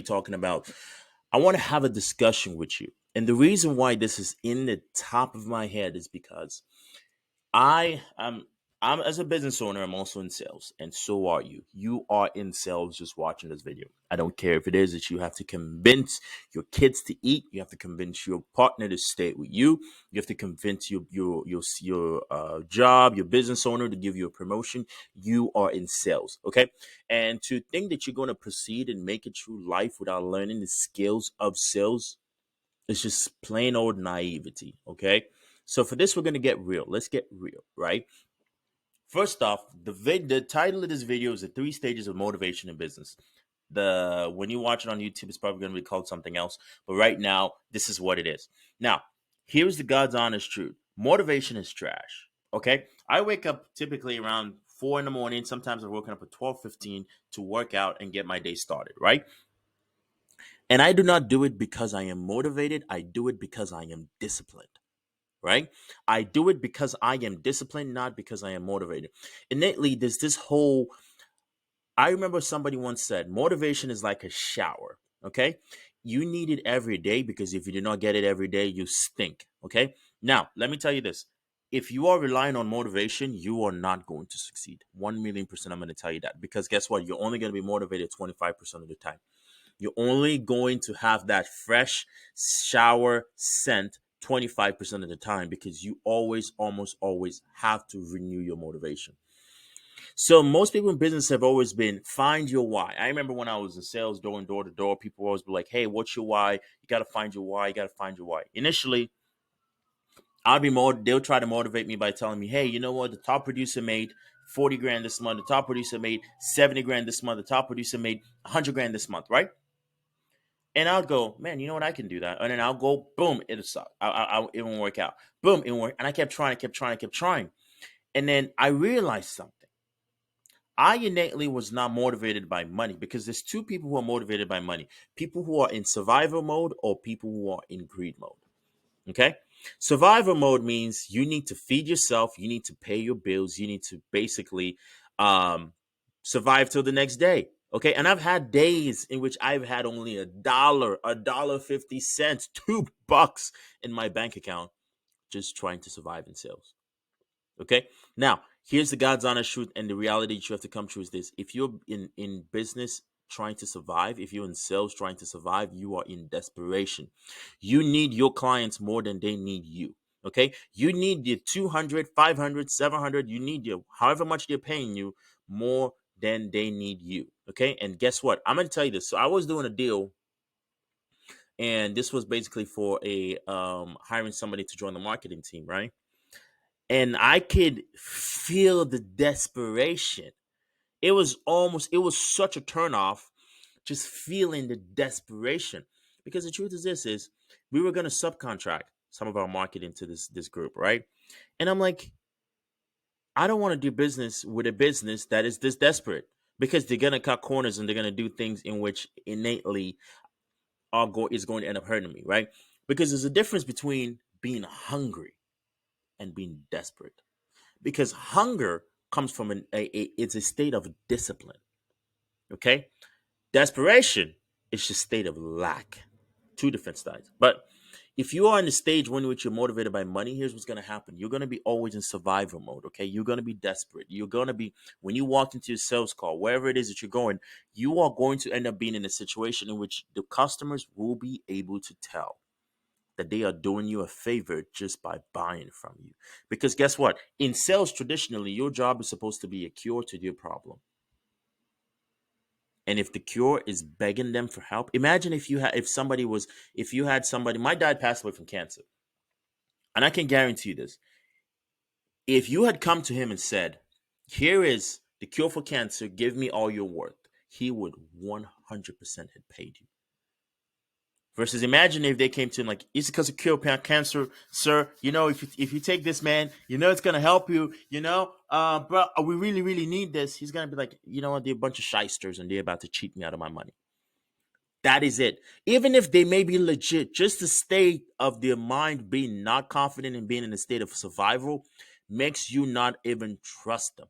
talking about. I want to have a discussion with you. And the reason why this is in the top of my head is because I am I'm as a business owner, I'm also in sales, and so are you. You are in sales just watching this video. I don't care if it is that you have to convince your kids to eat, you have to convince your partner to stay with you, you have to convince your job, your business owner to give you a promotion. You are in sales, okay? And to think that you're going to proceed and make it through life without learning the skills of sales, it's just plain old naivety, okay? So for this, we're gonna get real. Let's get real, right? First off, the title of this video is the 3 stages of motivation in business. The When you watch it on YouTube, it's probably gonna be called something else, but right now, this is what it is. Now, here's the God's honest truth: motivation is trash. Okay, I wake up typically around 4 in the morning. Sometimes I've woken up at 12:15 to work out and get my day started, right? And I do not do it because I am motivated. I do it because I am disciplined, right? I do it because I am disciplined, not because I am motivated. Innately, there's this whole, I remember somebody once said, motivation is like a shower, okay? You need it every day because if you do not get it every day, you stink, okay? Now, let me tell you this. If you are relying on motivation, you are not going to succeed. 1,000,000%, I'm going to tell you that. Because guess what? You're only going to be motivated 25% of the time. You're only going to have that fresh shower scent 25% of the time because you almost always have to renew your motivation. So most people in business have always been find your why. I remember when I was in sales doing door to door, people always be like, hey, what's your why? You got to find your why. You got to find your why. Initially, they'll try to motivate me by telling me, hey, you know what? The top producer made 40 grand this month. The top producer made 70 grand this month. The top producer made 100 grand this month, right? And I'll go, man, you know what? I can do that. And then I'll go, boom, it'll suck. It won't work out. Boom, it won't work. And I kept trying, kept trying. And then I realized something. I innately was not motivated by money because there's two people who are motivated by money: people who are in survival mode or people who are in greed mode. Okay. Survival mode means you need to feed yourself, you need to pay your bills, you need to basically um, survive till the next day. Okay. And I've had days in which I've had only $1.50, $2 in my bank account just trying to survive in sales. Okay. Now, here's the God's honest truth and the reality that you have to come through is this. If you're in business trying to survive, if you're in sales trying to survive, you are in desperation. You need your clients more than they need you. Okay. You need the 200, 500, 700. You need your, however much they're paying you, more than they need you. Okay. And guess what? I'm going to tell you this. So I was doing a deal, and this was basically for a hiring somebody to join the marketing team, right? And I could feel the desperation. It was such a turnoff just feeling the desperation. Because the truth is this is we were gonna subcontract some of our marketing to this group, right? And I'm like, I don't want to do business with a business that is this desperate because they're gonna cut corners and they're gonna do things in which innately is going to end up hurting me, right? Because there's a difference between being hungry and being desperate, because hunger comes from it's a state of discipline. Okay, desperation is just a state of lack. Two different styles. But if you are in the stage when which you're motivated by money, here's what's going to happen. You're going to be always in survival mode. Okay, you're going to be desperate. You're going to be, when you walk into your sales call, wherever it is that you're going, you are going to end up being in a situation in which the customers will be able to tell that they are doing you a favor just by buying from you. Because guess what? In sales, traditionally, your job is supposed to be a cure to their problem. And if the cure is begging them for help, imagine if you had somebody, my dad passed away from cancer. And I can guarantee you this. If you had come to him and said, here is the cure for cancer, give me all your worth, he would 100% have paid you. Versus imagine if they came to him like, it's because of cure cancer, sir. You know, if you take this, man, you know it's gonna help you. You know, bro, we really really need this. He's gonna be like, you know what? They're a bunch of shysters and they're about to cheat me out of my money. That is it. Even if they may be legit, just the state of their mind being not confident and being in a state of survival makes you not even trust them.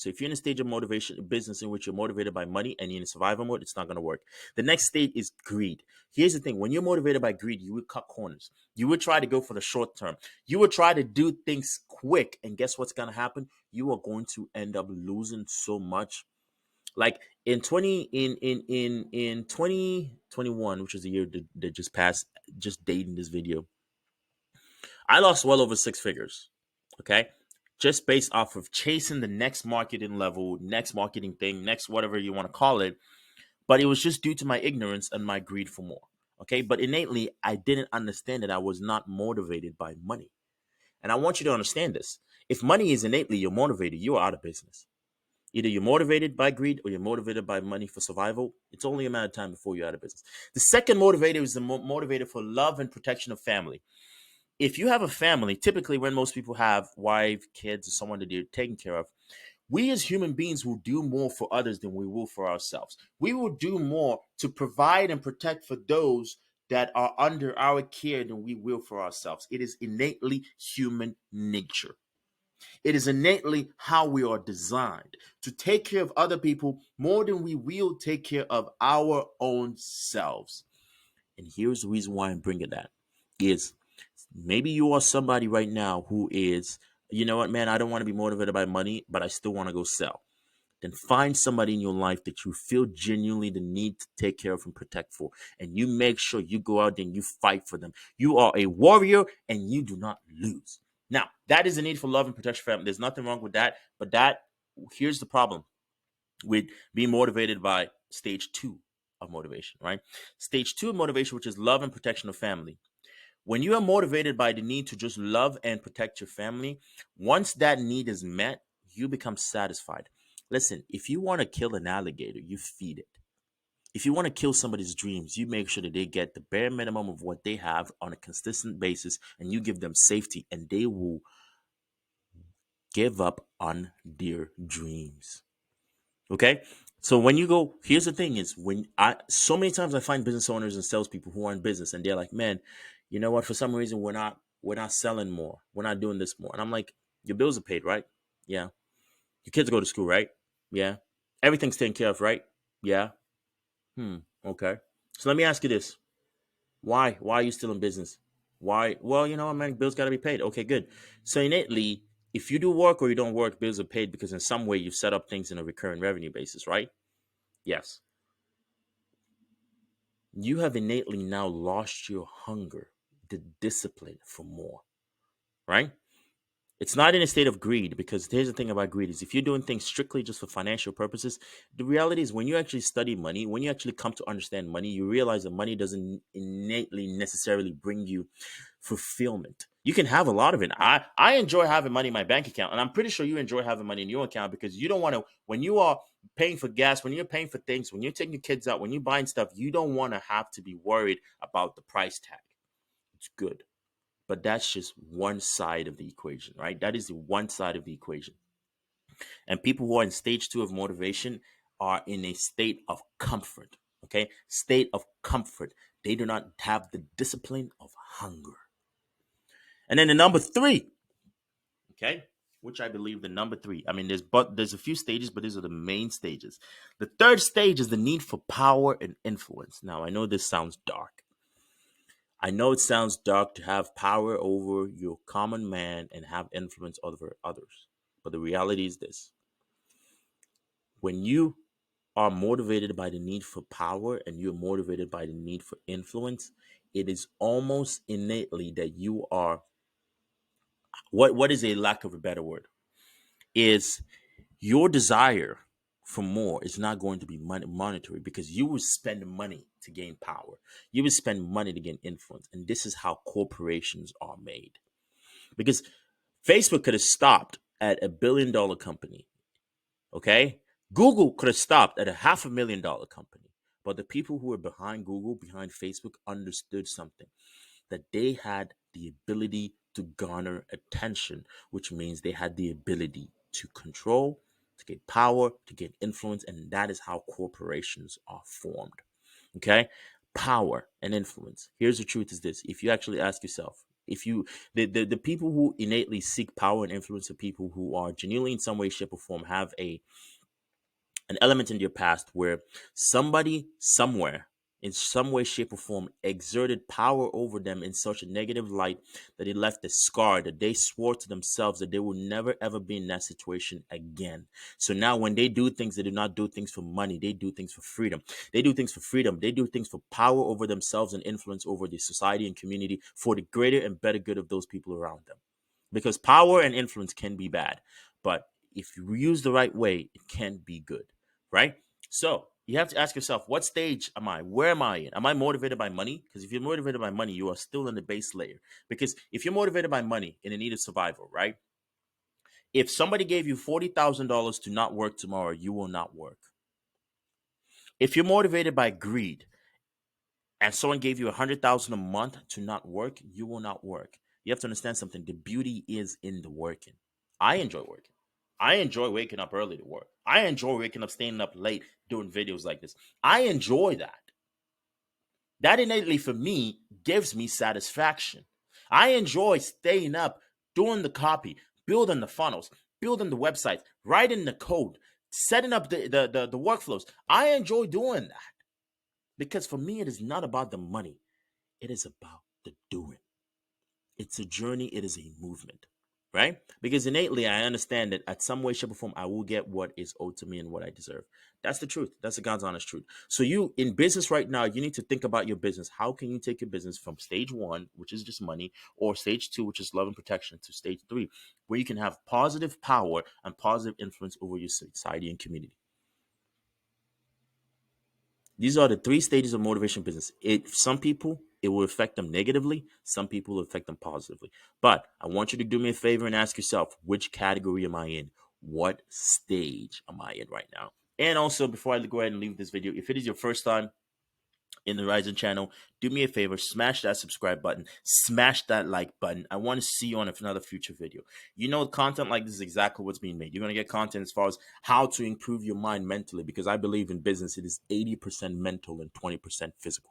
So if you're in a stage of motivation business in which you're motivated by money and you're in survival mode, it's not going to work. The next stage is greed. Here's the thing: when you're motivated by greed, you would cut corners. You would try to go for the short term. You would try to do things quick, and guess what's going to happen? You are going to end up losing so much. Like in 2021, which is the year that just passed, just dating this video, I lost well over six figures. Okay. Just based off of chasing the next marketing level, next marketing thing, next whatever you want to call it. But it was just due to my ignorance and my greed for more. Okay. But innately, I didn't understand that I was not motivated by money. And I want you to understand this. If money is innately you're motivated, you are out of business. Either you're motivated by greed or you're motivated by money for survival. It's only a matter of time before you're out of business. The second motivator is the motivator for love and protection of family. If you have a family, typically when most people have wife, kids, or someone that they're taking care of, we as human beings will do more for others than we will for ourselves. We will do more to provide and protect for those that are under our care than we will for ourselves. It is innately human nature. It is innately how we are designed to take care of other people more than we will take care of our own selves. And here's the reason why I'm bringing that is maybe you are somebody right now who is, you know what, man, I don't want to be motivated by money, but I still want to go sell. Then find somebody in your life that you feel genuinely the need to take care of and protect for. And you make sure you go out there and you fight for them. You are a warrior and you do not lose. Now, that is a need for love and protection family. There's nothing wrong with that. But here's the problem with being motivated by stage two of motivation, right? Stage two of motivation, which is love and protection of family. When you are motivated by the need to just love and protect your family, once that need is met, you become satisfied. Listen, if you want to kill an alligator, you feed it. If you want to kill somebody's dreams, you make sure that they get the bare minimum of what they have on a consistent basis and you give them safety and they will give up on their dreams. Okay? So when you go, here's the thing is when I so many times I find business owners and salespeople who are in business and they're like, man, you know what? For some reason we're not selling more. We're not doing this more. And I'm like, your bills are paid, right? Yeah. Your kids go to school, right? Yeah. Everything's taken care of, right? Yeah. Okay. So let me ask you this. Why? Why are you still in business? Why? Well, you know what, man, bills gotta be paid. Okay, good. So innately, if you do work or you don't work, bills are paid because in some way you've set up things in a recurring revenue basis, right? Yes. You have innately now lost your hunger, the discipline for more, right? It's not in a state of greed because here's the thing about greed is if you're doing things strictly just for financial purposes, the reality is when you actually study money, when you actually come to understand money, you realize that money doesn't innately necessarily bring you fulfillment. You can have a lot of it. I enjoy having money in my bank account, and I'm pretty sure you enjoy having money in your account because you don't want to when you are paying for gas, when you're paying for things, when you're taking your kids out, when you're buying stuff, you don't want to have to be worried about the price tag. It's good. But that's just one side of the equation, right? That is the one side of the equation. And people who are in stage two of motivation are in a state of comfort, okay? State of comfort. They do not have the discipline of hunger. And then the number three, okay, which I believe the number three. I mean, there's a few stages, but these are the main stages. The third stage is the need for power and influence. Now, I know this sounds dark. I know it sounds dark to have power over your common man and have influence over others. But the reality is this: when you are motivated by the need for power and you're motivated by the need for influence, it is almost innately that you are what is a lack of a better word is your desire for more is not going to be monetary because you will spend money to gain power. You will spend money to gain influence. And this is how corporations are made. Because Facebook could have stopped at $1 billion company. Okay. Google could have stopped at a $500,000 company. But the people who were behind Google, behind Facebook, understood something that they had the ability to garner attention, which means they had the ability to control, to get power, to get influence, and that is how corporations are formed. Okay? Power and influence. Here's the truth is this. If you actually ask yourself, If you the people who innately seek power and influence are people who are genuinely in some way, shape, or form have a an element in your past where somebody somewhere in some way, shape, or form exerted power over them in such a negative light that it left a scar that they swore to themselves that they will never ever be in that situation again. So now when they do things, they do not do things for money, they do things for freedom. They do things for freedom, they do things for power over themselves and influence over the society and community for the greater and better good of those people around them. Because power and influence can be bad, but if you use the right way, it can be good, right? So you have to ask yourself, what stage am I? Where am I in? Am I motivated by money? Because if you're motivated by money, you are still in the base layer. Because if you're motivated by money in the need of survival, right? If somebody gave you $40,000 to not work tomorrow, you will not work. If you're motivated by greed and someone gave you 100,000 a month to not work, you will not work. You have to understand something. The beauty is in the working. I enjoy working. I enjoy waking up early to work. I enjoy waking up, staying up late, doing videos like this. I enjoy that. That innately for me gives me satisfaction. I enjoy staying up, doing the copy, building the funnels, building the websites, writing the code, setting up the workflows. I enjoy doing that because for me, it is not about the money. It is about the doing. It's a journey, it is a movement, right? Because innately, I understand that at some way, shape, or form, I will get what is owed to me and what I deserve. That's the truth. That's the God's honest truth. So, you in business right now, you need to think about your business. How can you take your business from stage one, which is just money, or stage two, which is love and protection, to stage three, where you can have positive power and positive influence over your society and community? These are the three stages of motivation business. Some people it will affect them negatively, some people will affect them positively. But I want you to do me a favor and ask yourself, which category am I in? What stage am I in right now? And also, before I go ahead and leave this video, if it is your first time in the RIZN channel, do me a favor, smash that subscribe button, smash that like button. I want to see you on another future video. You know, content like this is exactly what's being made. You're going to get content as far as how to improve your mind mentally, because I believe in business, it is 80% mental and 20% physical.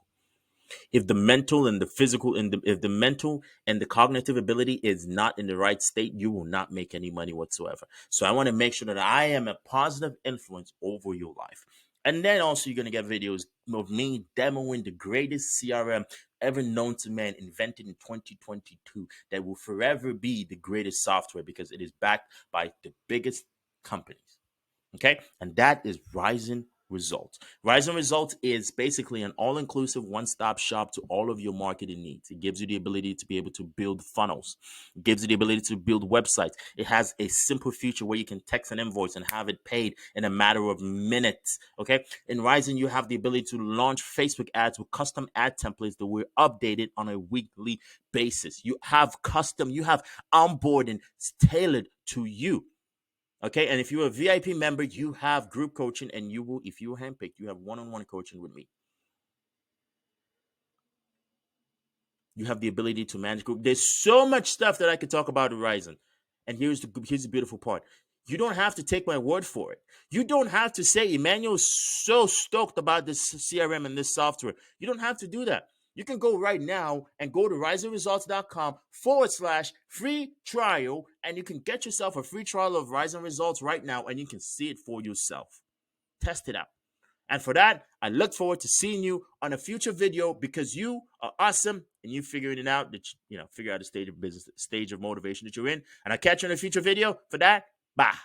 If the mental and the physical and if the mental and the cognitive ability is not in the right state, you will not make any money whatsoever. So I want to make sure that I am a positive influence over your life. And then also you're going to get videos of me demoing the greatest CRM ever known to man, invented in 2022, that will forever be the greatest software because it is backed by the biggest companies. Okay. And that is RIZN Results. RIZN Results is basically an all inclusive one stop shop to all of your marketing needs. It gives you the ability to be able to build funnels, it gives you the ability to build websites. It has a simple feature where you can text an invoice and have it paid in a matter of minutes. Okay. In RIZN, you have the ability to launch Facebook ads with custom ad templates that were updated on a weekly basis. You have onboarding tailored to you. Okay, and if you're a VIP member, you have group coaching, and you will, if you're handpicked, you have one-on-one coaching with me. You have the ability to manage group. There's so much stuff that I could talk about at RIZN. And here's the beautiful part. You don't have to take my word for it. You don't have to say, Emmanuel's so stoked about this CRM and this software. You don't have to do that. You can go right now and go to riznresults.com/free trial, and you can get yourself a free trial of RIZN Results right now, and you can see it for yourself. Test it out. And for that, I look forward to seeing you on a future video because you are awesome and you figuring it out, that figure out the stage of business, stage of motivation that you're in. And I'll catch you in a future video. For that, bye.